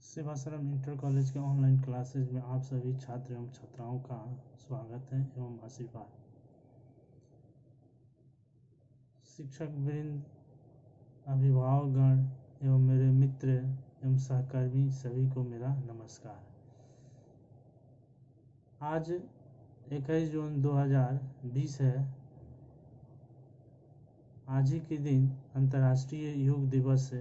Sevashram inter college के online classes में आप सभी छात्र एवं छात्राओं का स्वागत है एवं आशीर्वाद। शिक्षक वृंद, अभिभावकगण एवं मेरे मित्र एवं सहकर्मी सभी को मेरा नमस्कार। आज 21 जून 2020 है। आज ही के दिन अंतर्राष्ट्रीय योग दिवस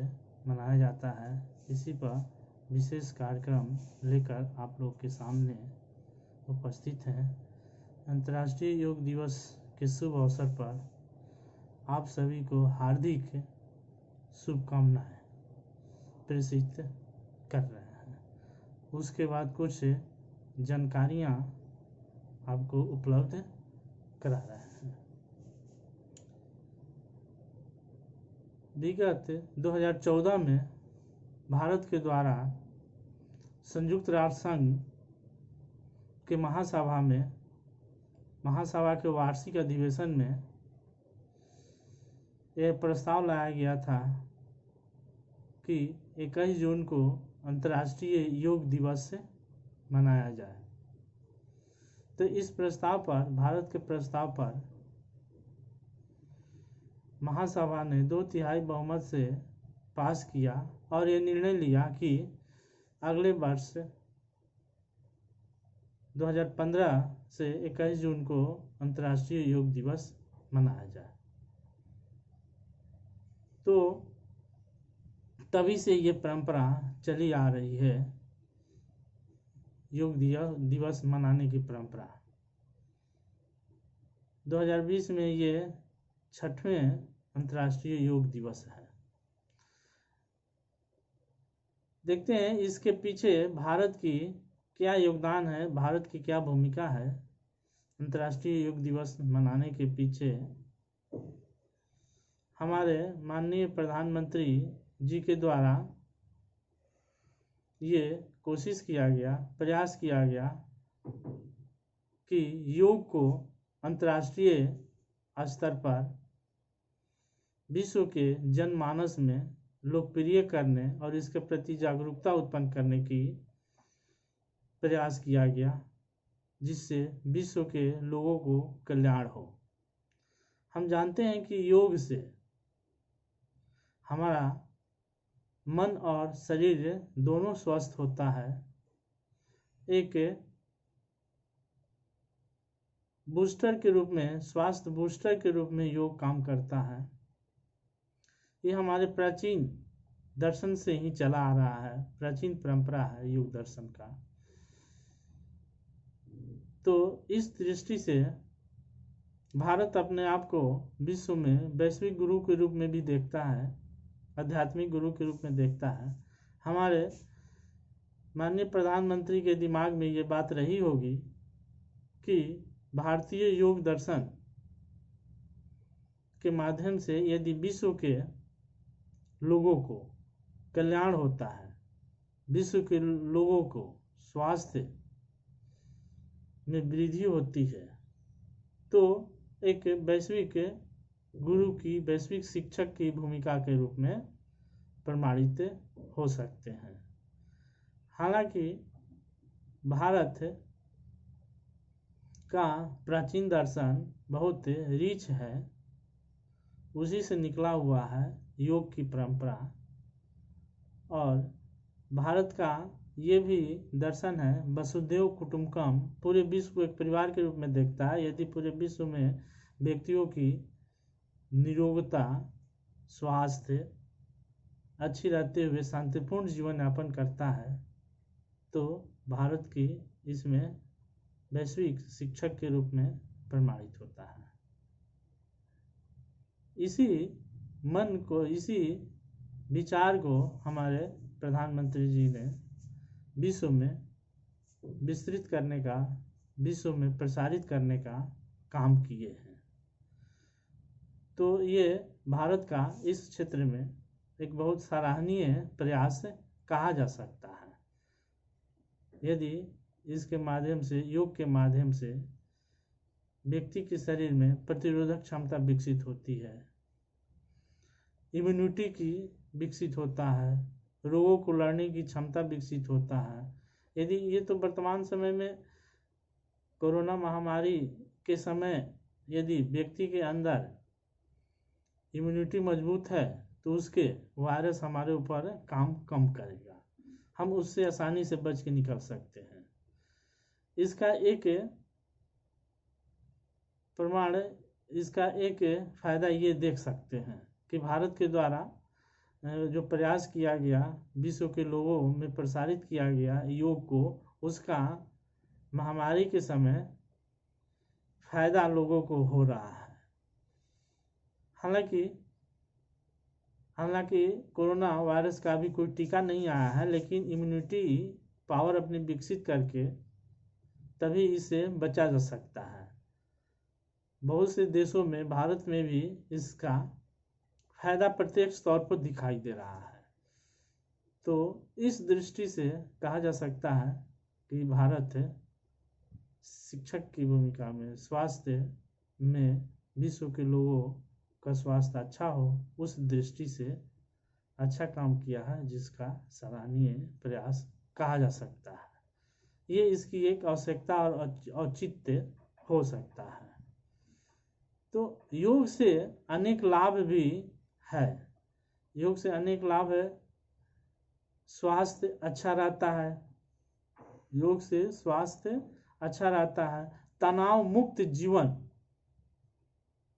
मनाया जाता है। इसी पर विशेष कार्यक्रम लेकर आप लोग के सामने उपस्थित हैं। अंतर्राष्ट्रीय योग दिवस के शुभ अवसर पर आप सभी को हार्दिक शुभकामनाएं प्रेषित कर रहे हैं। उसके बाद कुछ जानकारियां आपको उपलब्ध करा रहे हैं। विगत 2014 में भारत के द्वारा संयुक्त राष्ट्र संघ के महासभा के वार्षिक अधिवेशन में यह प्रस्ताव लाया गया था कि 21 जून को अंतर्राष्ट्रीय योग दिवस मनाया जाए। तो इस प्रस्ताव पर, भारत के प्रस्ताव पर महासभा ने 2/3 बहुमत से पास किया और ये निर्णय लिया कि अगले वर्ष 2015 से 21 जून को अंतर्राष्ट्रीय योग दिवस मनाया जाए। तो तभी से ये परंपरा चली आ रही है, योग दिवस मनाने की परंपरा। 2020 में ये 6वें अंतर्राष्ट्रीय योग दिवस है। देखते हैं इसके पीछे भारत की क्या योगदान है, भारत की क्या भूमिका है। अंतर्राष्ट्रीय योग दिवस मनाने के पीछे हमारे माननीय प्रधानमंत्री जी के द्वारा ये कोशिश किया गया, प्रयास किया गया कि योग को अंतर्राष्ट्रीय स्तर पर विश्व के जनमानस में लोकप्रिय करने और इसके प्रति जागरूकता उत्पन्न करने की प्रयास किया गया, जिससे विश्व के लोगों को कल्याण हो। हम जानते हैं कि योग से हमारा मन और शरीर दोनों स्वस्थ होता है। एक बूस्टर के रूप में, स्वास्थ्य बूस्टर के रूप में योग काम करता है। ये हमारे प्राचीन दर्शन से ही चला आ रहा है, प्राचीन परंपरा है योग दर्शन का। तो इस दृष्टि से भारत अपने आप को विश्व में वैश्विक गुरु के रूप में भी देखता है, आध्यात्मिक गुरु के रूप में देखता है। हमारे माननीय प्रधानमंत्री के दिमाग में ये बात रही होगी कि भारतीय योग दर्शन के माध्यम से यदि विश्व के लोगों को कल्याण होता है, विश्व के लोगों को स्वास्थ्य में वृद्धि होती है, तो एक वैश्विक गुरु की, वैश्विक शिक्षक की भूमिका के रूप में प्रमाणित हो सकते हैं। हालांकि भारत का प्राचीन दर्शन बहुत रिच है, उसी से निकला हुआ है योग की परंपरा। और भारत का ये भी दर्शन है, वसुधैव कुटुंबकम, पूरे विश्व को एक परिवार के रूप में देखता है। यदि पूरे विश्व में व्यक्तियों की निरोगता, स्वास्थ्य अच्छी रहते हुए शांतिपूर्ण जीवन यापन करता है, तो भारत की इसमें वैश्विक शिक्षक के रूप में प्रमाणित होता है। इसी मन को, इसी विचार को हमारे प्रधानमंत्री जी ने विश्व में विस्तृत करने का, विश्व में प्रसारित करने का काम किए हैं। तो ये भारत का इस क्षेत्र में एक बहुत सराहनीय प्रयास कहा जा सकता है। यदि इसके माध्यम से, योग के माध्यम से व्यक्ति के शरीर में प्रतिरोधक क्षमता विकसित होती है, इम्यूनिटी की विकसित होता है, रोगों को लड़ने की क्षमता विकसित होता है। यदि ये तो वर्तमान समय में कोरोना महामारी के समय यदि व्यक्ति के अंदर इम्यूनिटी मजबूत है तो उसके वायरस हमारे ऊपर काम कम करेगा, हम उससे आसानी से बच के निकल सकते हैं। इसका एक प्रमाण, इसका एक फायदा ये देख सकते हैं कि भारत के द्वारा जो प्रयास किया गया, विश्व के लोगों में प्रसारित किया गया योग को, उसका महामारी के समय फायदा लोगों को हो रहा है। हालांकि कोरोना वायरस का भी कोई टीका नहीं आया है, लेकिन इम्यूनिटी पावर अपनी विकसित करके तभी इससे बचा जा सकता है। बहुत से देशों में, भारत में भी इसका फायदा प्रत्यक्ष तौर पर दिखाई दे रहा है। तो इस दृष्टि से कहा जा सकता है कि भारत शिक्षक की भूमिका में, स्वास्थ्य में विश्व के लोगों का स्वास्थ्य अच्छा हो, उस दृष्टि से अच्छा काम किया है, जिसका सराहनीय प्रयास कहा जा सकता है। ये इसकी एक आवश्यकता और औचित्य हो सकता है। तो योग से अनेक लाभ भी है। योग से अनेक लाभ है। स्वास्थ्य अच्छा रहता है, योग से स्वास्थ्य अच्छा रहता है। तनाव मुक्त जीवन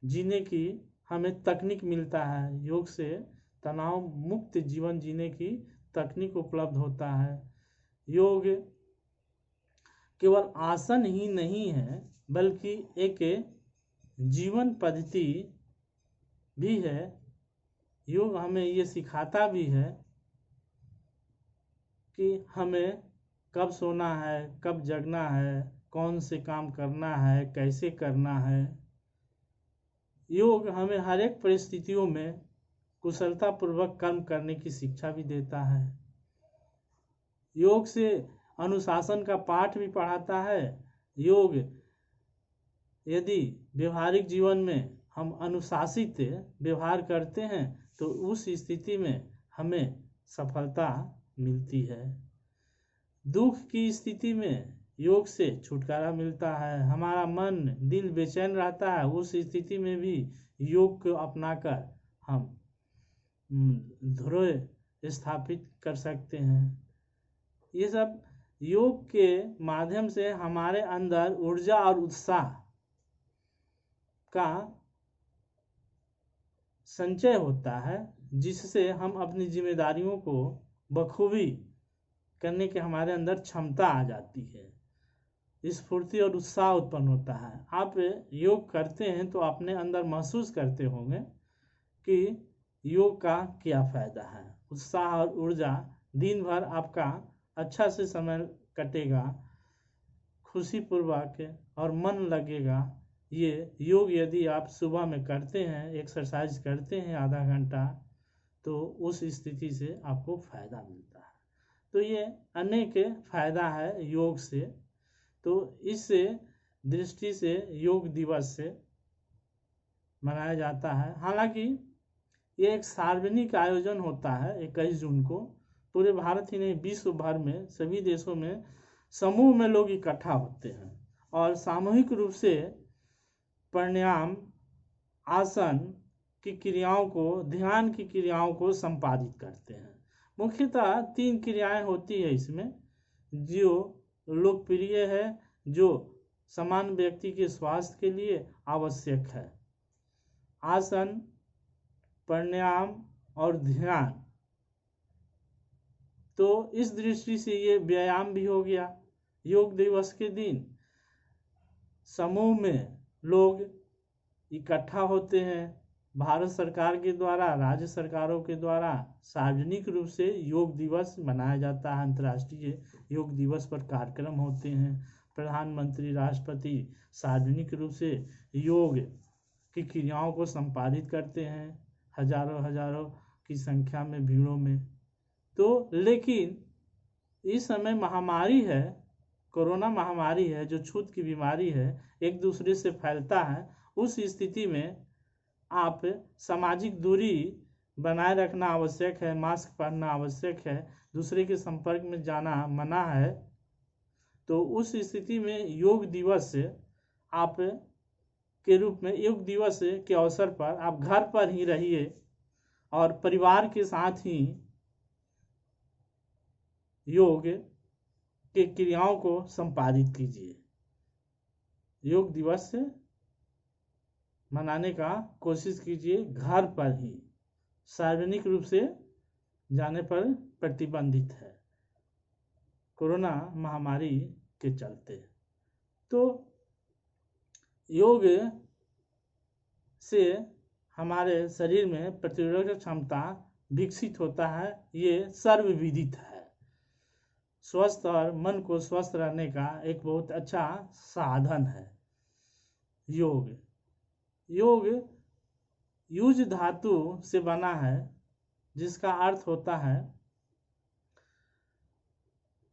जीने की हमें तकनीक मिलता है, योग से तनाव मुक्त जीवन जीने की तकनीक उपलब्ध होता है। योग केवल आसन ही नहीं है, बल्कि एक जीवन पद्धति भी है। योग हमें ये सिखाता भी है कि हमें कब सोना है, कब जगना है, कौन से काम करना है, कैसे करना है। योग हमें हर एक परिस्थितियों में कुशलतापूर्वक कर्म करने की शिक्षा भी देता है। योग से अनुशासन का पाठ भी पढ़ाता है। योग यदि व्यवहारिक जीवन में हम अनुशासित व्यवहार करते हैं तो उस स्थिति में हमें सफलता मिलती है। दुख की स्थिति में योग से छुटकारा मिलता है। हमारा मन दिल बेचैन रहता है, उस स्थिति में भी योग को अपनाकर हम ध्रुव स्थापित कर सकते हैं। ये सब योग के माध्यम से हमारे अंदर ऊर्जा और उत्साह का संचय होता है, जिससे हम अपनी जिम्मेदारियों को बखूबी करने के हमारे अंदर क्षमता आ जाती है। स्फूर्ति और उत्साह उत्पन्न होता है। आप योग करते हैं तो अपने अंदर महसूस करते होंगे कि योग का क्या फायदा है। उत्साह और ऊर्जा, दिन भर आपका अच्छा से समय कटेगा, खुशीपूर्वक और मन लगेगा। ये योग यदि आप सुबह में करते हैं, एक्सरसाइज करते हैं आधा घंटा, तो उस स्थिति से आपको फायदा मिलता है। तो ये अनेक फायदा है योग से। तो इस दृष्टि से योग दिवस से मनाया जाता है। हालांकि ये एक सार्वजनिक आयोजन होता है 21 जून को। पूरे भारत ही नहीं, विश्व भर में सभी देशों में समूह में लोग इकट्ठा होते हैं और सामूहिक रूप से प्राणायाम, आसन की क्रियाओं को, ध्यान की क्रियाओं को संपादित करते हैं। मुख्यतः 3 क्रियाएं होती है इसमें, जो लोकप्रिय है, जो सामान्य व्यक्ति के स्वास्थ्य के लिए आवश्यक है। आसन, प्राणायाम और ध्यान। तो इस दृष्टि से ये व्यायाम भी हो गया। योग दिवस के दिन समूह में लोग इकट्ठा होते हैं। भारत सरकार के द्वारा, राज्य सरकारों के द्वारा सार्वजनिक रूप से योग दिवस मनाया जाता है। अंतर्राष्ट्रीय योग दिवस पर कार्यक्रम होते हैं। प्रधानमंत्री, राष्ट्रपति सार्वजनिक रूप से योग की क्रियाओं को संपादित करते हैं, हजारों की संख्या में, भीड़ों में। तो लेकिन इस समय महामारी है, कोरोना महामारी है, जो छूत की बीमारी है, एक दूसरे से फैलता है। उस स्थिति में आप सामाजिक दूरी बनाए रखना आवश्यक है, मास्क पहनना आवश्यक है, दूसरे के संपर्क में जाना मना है, तो उस स्थिति में योग दिवस आप के रूप में, योग दिवस के अवसर पर आप घर पर ही रहिए और परिवार के साथ ही योग के क्रियाओं को संपादित कीजिए। योग दिवस मनाने का कोशिश कीजिए घर पर ही, सार्वजनिक रूप से जाने पर प्रतिबंधित है कोरोना महामारी के चलते। तो योग से हमारे शरीर में प्रतिरोधक क्षमता विकसित होता है, ये सर्वविदित है। स्वस्थ और मन को स्वस्थ रहने का एक बहुत अच्छा साधन है योग। योग युज धातु से बना है, जिसका अर्थ होता है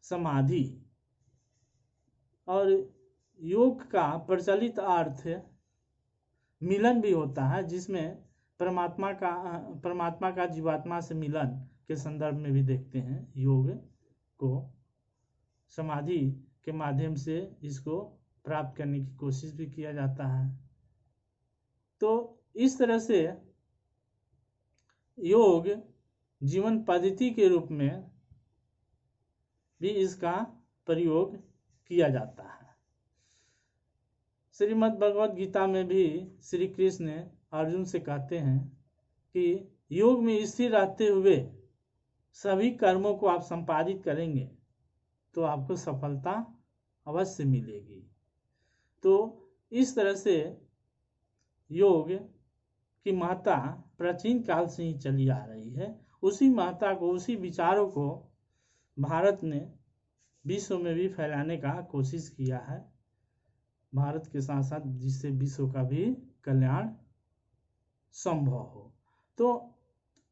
समाधि, और योग का प्रचलित अर्थ मिलन भी होता है, जिसमें परमात्मा का जीवात्मा से मिलन के संदर्भ में भी देखते हैं। योग को समाधि के माध्यम से इसको प्राप्त करने की कोशिश भी किया जाता है। तो इस तरह से योग जीवन पद्धति के रूप में भी इसका प्रयोग किया जाता है। श्रीमद् भगवद गीता में भी श्री कृष्ण अर्जुन से कहते हैं कि योग में स्थिर रहते हुए सभी कर्मों को आप संपादित करेंगे तो आपको सफलता अवश्य मिलेगी। तो इस तरह से योग की महत्ता प्राचीन काल से ही चली आ रही है। उसी महत्ता को, उसी विचारों को भारत ने विश्व में भी फैलाने का कोशिश किया है, भारत के साथ साथ, जिससे विश्व का भी कल्याण संभव हो। तो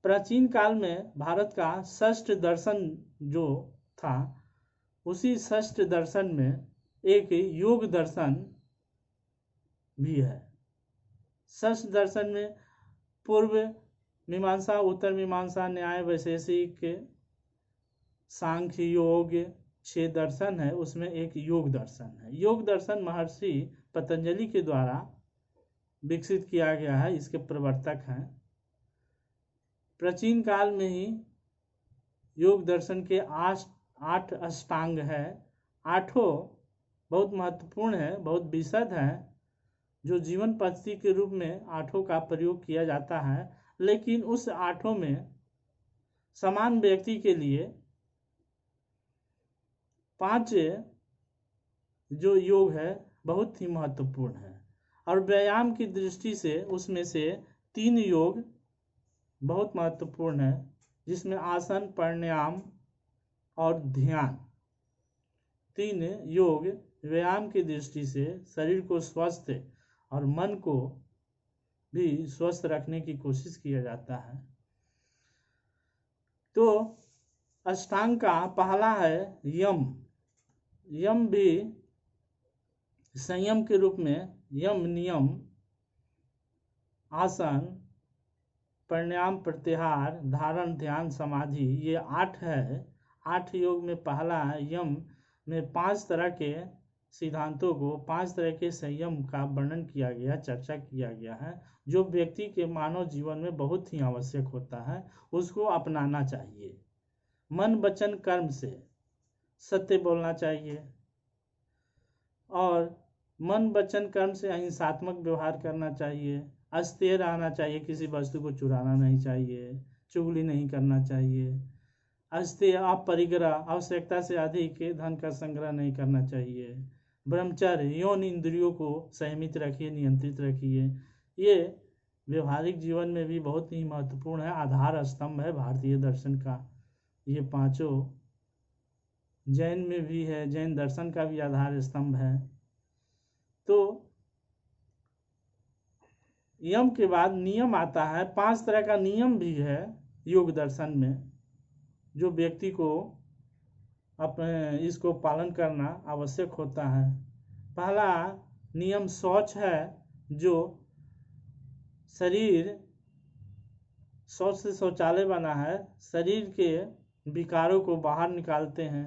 प्राचीन काल में भारत का षष्ठ दर्शन जो था, उसी षष्ठ दर्शन में एक योग दर्शन भी है। षष्ठ दर्शन में पूर्व मीमांसा, उत्तर मीमांसा, न्याय, वैशेषिक, सांख्य योग 6 दर्शन है, उसमें एक योग दर्शन है। योग दर्शन महर्षि पतंजलि के द्वारा विकसित किया गया है, इसके प्रवर्तक हैं। प्राचीन काल में ही योग दर्शन के 8 अष्टांग है, 8 बहुत महत्वपूर्ण है, बहुत विशद है, जो जीवन पद्धति के रूप में 8 का प्रयोग किया जाता है। लेकिन उस 8 में समान व्यक्ति के लिए 5 जो योग है बहुत ही महत्वपूर्ण है, और व्यायाम की दृष्टि से उसमें से 3 योग बहुत महत्वपूर्ण है, जिसमें आसन, प्राणायाम और ध्यान, 3 योग व्यायाम की दृष्टि से शरीर को स्वस्थ और मन को भी स्वस्थ रखने की कोशिश किया जाता है। तो अष्टांग का पहला है यम। यम भी संयम के रूप में यम, नियम, आसन, प्राणायाम, प्रत्याहार, धारण, ध्यान, समाधि, ये 8 है। 8 योग में पहला है यम में 5 तरह के सिद्धांतों को, 5 तरह के संयम का वर्णन किया गया, चर्चा किया गया है, जो व्यक्ति के मानव जीवन में बहुत ही आवश्यक होता है, उसको अपनाना चाहिए। मन, वचन, कर्म से सत्य बोलना चाहिए, और मन, वचन, कर्म से अहिंसात्मक व्यवहार करना चाहिए, अस्तेय रहना चाहिए, किसी वस्तु को चुराना नहीं चाहिए, चुगली नहीं करना चाहिए, अस्तेय, अपरिग्रह, आवश्यकता से अधिक धन का संग्रह नहीं करना चाहिए, ब्रह्मचर्य, यौन इंद्रियों को संयमित रखिए, नियंत्रित रखिए। ये व्यवहारिक जीवन में भी बहुत ही महत्वपूर्ण है, आधार स्तंभ है भारतीय दर्शन का। ये 5 जैन में भी है, जैन दर्शन का भी आधार स्तंभ है। तो यम के बाद नियम आता है। 5 तरह का नियम भी है योग दर्शन में, जो व्यक्ति को अपने इसको पालन करना आवश्यक होता है। पहला नियम शौच है, जो शरीर शौच से शौचालय बना है, शरीर के विकारों को बाहर निकालते हैं।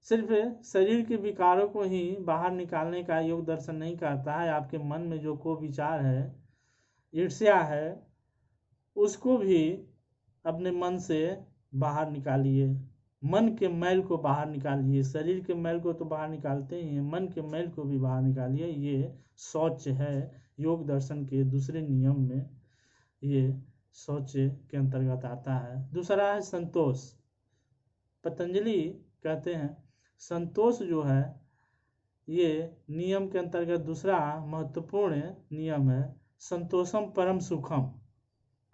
सिर्फ शरीर के विकारों को ही बाहर निकालने का योग दर्शन नहीं करता है। आपके मन में जो को विचार है, ईर्ष्या है, उसको भी अपने मन से बाहर निकालिए। मन के मैल को बाहर निकालिए। शरीर के मैल को तो बाहर निकालते ही हैं, मन के मैल को भी बाहर निकालिए। ये शौच है। योग दर्शन के दूसरे नियम में ये शौच के अंतर्गत आता है। दूसरा है संतोष। पतंजलि कहते हैं संतोष जो है ये नियम के अंतर्गत दूसरा महत्वपूर्ण नियम है। संतोषम परम सुखम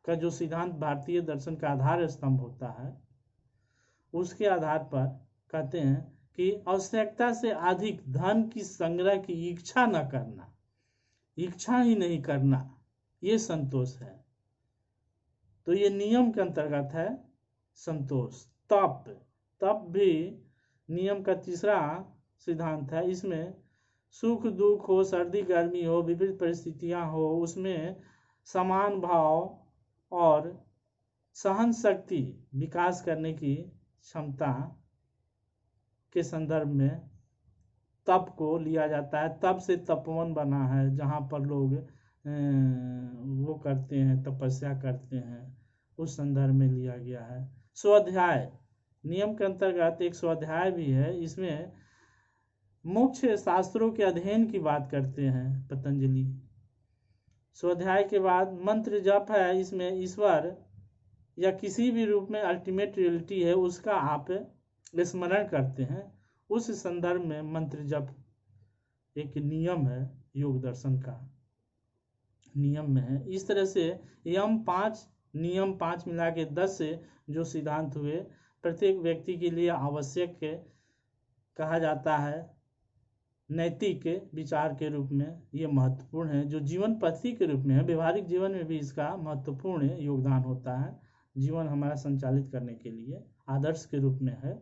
का जो सिद्धांत भारतीय दर्शन का आधार स्तंभ होता है, उसके आधार पर कहते हैं कि आवश्यकता से अधिक धन की संग्रह की इच्छा न करना, इच्छा ही नहीं करना, ये संतोष है। तो ये नियम के अंतर्गत है संतोष। तप भी नियम का तीसरा सिद्धांत है। इसमें सुख दुख हो, सर्दी गर्मी हो, विपरीत परिस्थितियां हो, उसमें समान भाव और सहन शक्ति विकास करने की क्षमता के संदर्भ में तप को लिया जाता है। तप से तपोवन बना है, जहाँ पर लोग वो करते हैं, तपस्या करते हैं, उस संदर्भ में लिया गया है। स्वाध्याय नियम के अंतर्गत एक स्वाध्याय भी है। इसमें मोक्ष शास्त्रों के अध्ययन की बात करते हैं पतंजलि। स्वाध्याय के बाद मंत्र जप है। इसमें ईश्वर या किसी भी रूप में अल्टीमेट रियलिटी है, उसका आप स्मरण करते हैं। उस संदर्भ में मंत्र जप एक नियम है, योग दर्शन का नियम में है। इस तरह से नियम 5 मिला के 10 से जो सिद्धांत हुए, प्रत्येक व्यक्ति के लिए आवश्यक कहा जाता है। नैतिक विचार के रूप में ये महत्वपूर्ण है, जो जीवन पद्धति के रूप में है। व्यवहारिक जीवन में भी इसका महत्वपूर्ण योगदान होता है। जीवन हमारा संचालित करने के लिए आदर्श के रूप में है।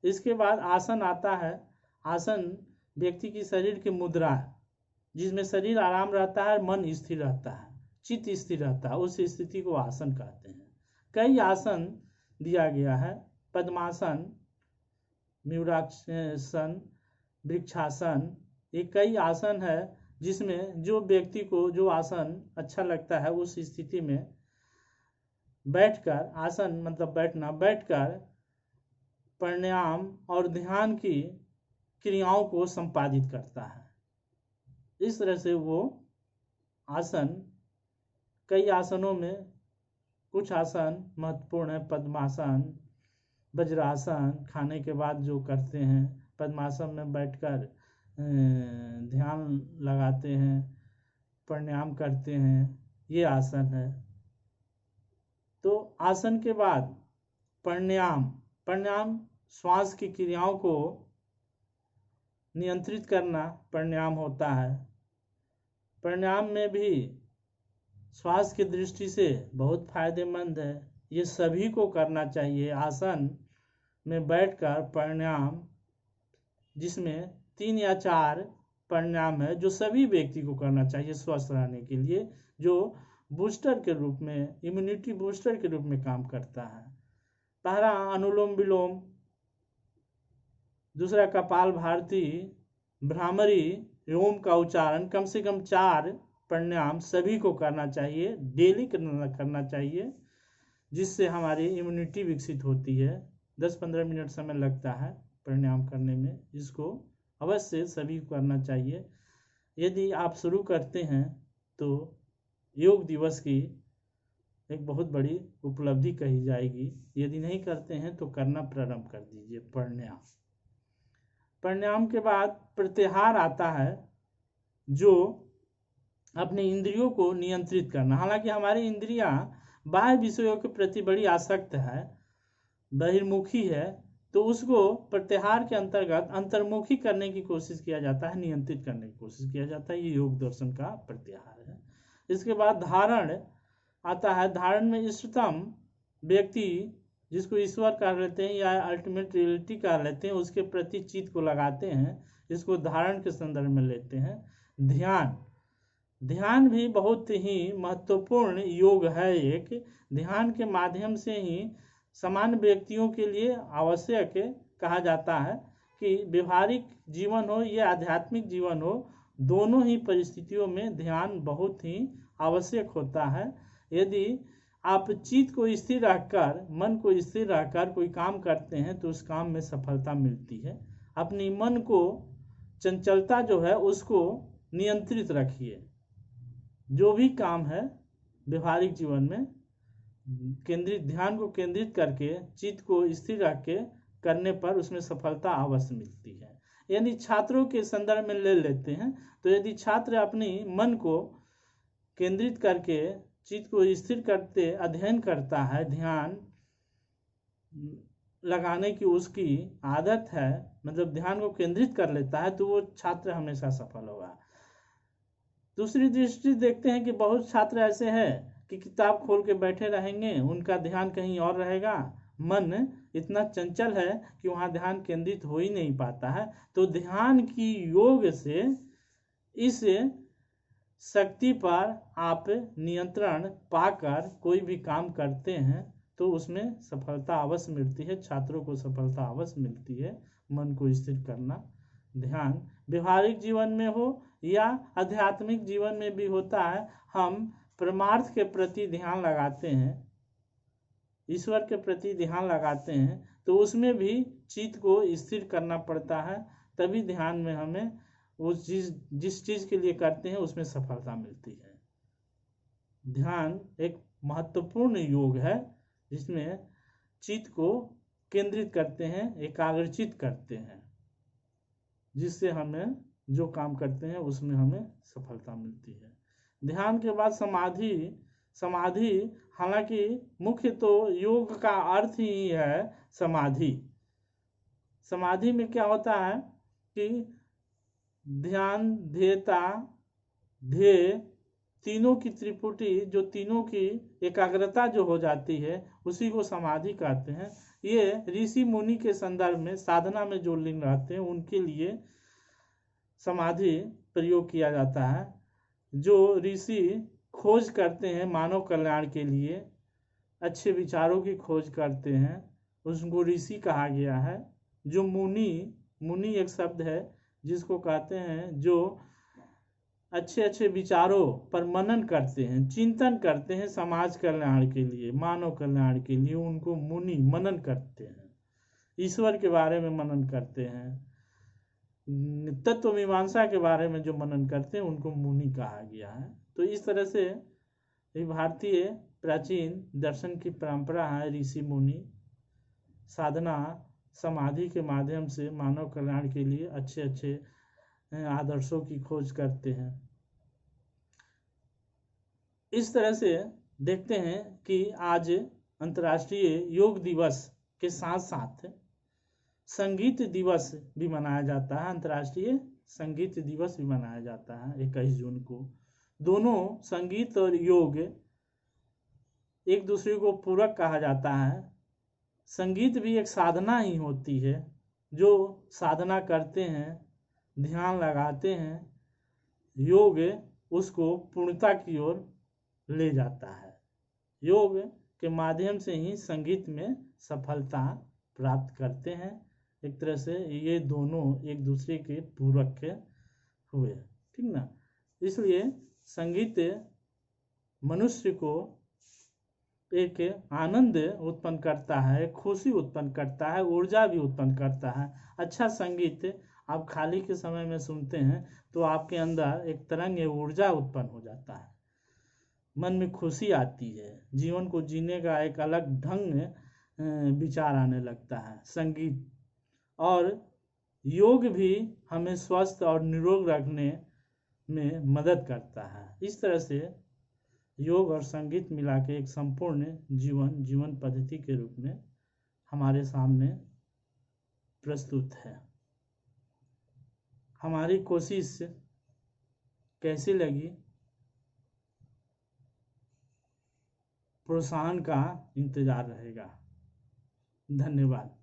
इसके बाद आसन आता है। आसन व्यक्ति की शरीर की मुद्रा है, जिसमें शरीर आराम रहता है, मन स्थिर रहता है, चित्त स्थिर रहता है। उस स्थिति को आसन कहते हैं। कई आसन दिया गया है। पद्मासन, म्यूरासन, वृक्षासन, ये कई आसन है, जिसमें जो व्यक्ति को जो आसन अच्छा लगता है, उस स्थिति में बैठकर, आसन मतलब बैठना, बैठकर प्राणायाम और ध्यान की क्रियाओं को संपादित करता है। इस तरह से वो आसन, कई आसनों में कुछ आसन महत्वपूर्ण है। पद्मासन, वज्रासन, खाने के बाद जो करते हैं। पद्मासन में बैठकर ध्यान लगाते हैं, प्राणायाम करते हैं, ये आसन है। तो आसन के बाद प्राणायाम श्वास की क्रियाओं को नियंत्रित करना प्राणायाम होता है। प्राणायाम में भी श्वास की दृष्टि से बहुत फायदेमंद है। ये सभी को करना चाहिए। आसन में बैठकर प्राणायाम, जिसमें 3 या 4 प्राणायाम है, जो सभी व्यक्ति को करना चाहिए स्वस्थ रहने के लिए, जो बूस्टर के रूप में, इम्यूनिटी बूस्टर के रूप में काम करता है। पहला अनुलोम विलोम, दूसरा कपालभाति, भ्रामरी, ओम का उच्चारण, कम से कम 4 प्राणायाम सभी को करना चाहिए, डेली करना चाहिए, जिससे हमारी इम्यूनिटी विकसित होती है। 10-15 मिनट समय लगता है प्राणायाम करने में, जिसको अवश्य सभी को करना चाहिए। यदि आप शुरू करते हैं तो योग दिवस की एक बहुत बड़ी उपलब्धि कही जाएगी। यदि नहीं करते हैं तो करना प्रारंभ कर दीजिए प्राणायाम। प्राणायाम के बाद प्रत्याहार आता है, जो अपने इंद्रियों को नियंत्रित करना। हालांकि हमारी इंद्रियां बाह्य विषयों के प्रति बड़ी आसक्त है, बहिर्मुखी है, तो उसको प्रत्याहार के अंतर्गत अंतर्मुखी करने की कोशिश किया जाता है, नियंत्रित करने की कोशिश किया जाता है। ये योग दर्शन का प्रत्याहार है। इसके बाद धारण आता है। धारण में इष्टतम व्यक्ति, जिसको ईश्वर कह लेते हैं या अल्टीमेट रियलिटी कह लेते हैं, उसके प्रति चित्त को लगाते हैं। इसको धारण के संदर्भ में लेते हैं। ध्यान, ध्यान भी बहुत ही महत्वपूर्ण योग है। एक ध्यान के माध्यम से ही सामान्य व्यक्तियों के लिए आवश्यक कहा जाता है कि व्यवहारिक जीवन हो या आध्यात्मिक जीवन हो, दोनों ही परिस्थितियों में ध्यान बहुत ही आवश्यक होता है। यदि आप चित्त को स्थिर रखकर, मन को स्थिर रखकर कोई काम करते हैं तो उस काम में सफलता मिलती है। अपनी मन को चंचलता जो है उसको नियंत्रित रखिए। जो भी काम है व्यवहारिक जीवन में केंद्रित, ध्यान को केंद्रित करके चित्त को स्थिर रख के करने पर उसमें सफलता अवश्य मिलती है। यानी छात्रों के संदर्भ में ले लेते हैं तो यदि छात्र अपनी मन को केंद्रित करके चित्त को स्थिर करते अध्ययन करता है, ध्यान लगाने की उसकी आदत है, मतलब ध्यान को केंद्रित कर लेता है, तो वो छात्र हमेशा सफल होगा। दूसरी दृष्टि देखते हैं कि बहुत छात्र ऐसे हैं कि किताब खोल के बैठे रहेंगे, उनका ध्यान कहीं और रहेगा, मन इतना चंचल है कि वहाँ ध्यान केंद्रित हो ही नहीं पाता है। तो ध्यान की योग से इस शक्ति पर आप नियंत्रण पाकर कोई भी काम करते हैं तो उसमें सफलता अवश्य मिलती है। छात्रों को सफलता अवश्य मिलती है। मन को स्थिर करना ध्यान व्यवहारिक जीवन में हो या आध्यात्मिक जीवन में भी होता है। हम परमार्थ के प्रति ध्यान लगाते हैं, ईश्वर के प्रति ध्यान लगाते हैं, तो उसमें भी चित्त को स्थिर करना पड़ता है, तभी ध्यान में हमें उस जिस चीज़ के लिए करते हैं उसमें सफलता मिलती है। ध्यान एक महत्वपूर्ण योग है जिसमें चित्त को केंद्रित करते हैं, एकाग्रचित करते हैं, जिससे हमें जो काम करते हैं उसमें हमें सफलता मिलती है। ध्यान के बाद समाधि हालांकि मुख्य तो योग का अर्थ ही है समाधि। समाधि में क्या होता है कि ध्यान, ध्येयता, ध्येय, तीनों की त्रिपुटी, जो तीनों की एकाग्रता जो हो जाती है उसी को समाधि कहते हैं। ये ऋषि मुनि के संदर्भ में साधना में जो लीन रहते हैं उनके लिए समाधि प्रयोग किया जाता है। जो ऋषि खोज करते हैं मानव कल्याण के लिए, अच्छे विचारों की खोज करते हैं, उसको ऋषि कहा गया है। जो मुनि एक शब्द है जिसको कहते हैं जो अच्छे विचारों पर मनन करते हैं, चिंतन करते हैं समाज कल्याण के लिए, मानव कल्याण के लिए, उनको मुनि मनन करते हैं। ईश्वर के बारे में मनन करते हैं, तत्व मीमांसा के बारे में जो मनन करते हैं उनको मुनि कहा गया है। तो इस तरह से भारतीय प्राचीन दर्शन की परंपरा है, ऋषि मुनि साधना समाधि के माध्यम से मानव कल्याण के लिए अच्छे आदर्शों की खोज करते हैं। इस तरह से देखते हैं कि आज अंतर्राष्ट्रीय योग दिवस के साथ साथ संगीत दिवस भी मनाया जाता है। अंतर्राष्ट्रीय संगीत दिवस भी मनाया जाता है 21 जून को। दोनों संगीत और योग एक दूसरे को पूरक कहा जाता है। संगीत भी एक साधना ही होती है। जो साधना करते हैं, ध्यान लगाते हैं, योग उसको पूर्णता की ओर ले जाता है। योग के माध्यम से ही संगीत में सफलता प्राप्त करते हैं। एक तरह से ये दोनों एक दूसरे के पूरक हुए, ठीक ना। इसलिए संगीत मनुष्य को एक आनंद उत्पन्न करता है, खुशी उत्पन्न करता है, ऊर्जा भी उत्पन्न करता है। अच्छा संगीत आप खाली के समय में सुनते हैं तो आपके अंदर एक तरंग ऊर्जा उत्पन्न हो जाता है, मन में खुशी आती है, जीवन को जीने का एक अलग ढंग विचार आने लगता है। संगीत और योग भी हमें स्वस्थ और निरोग रखने में मदद करता है। इस तरह से योग और संगीत मिला के एक संपूर्ण जीवन पद्धति के रूप में हमारे सामने प्रस्तुत है। हमारी कोशिश कैसी लगी, प्रोत्साहन का इंतजार रहेगा। धन्यवाद।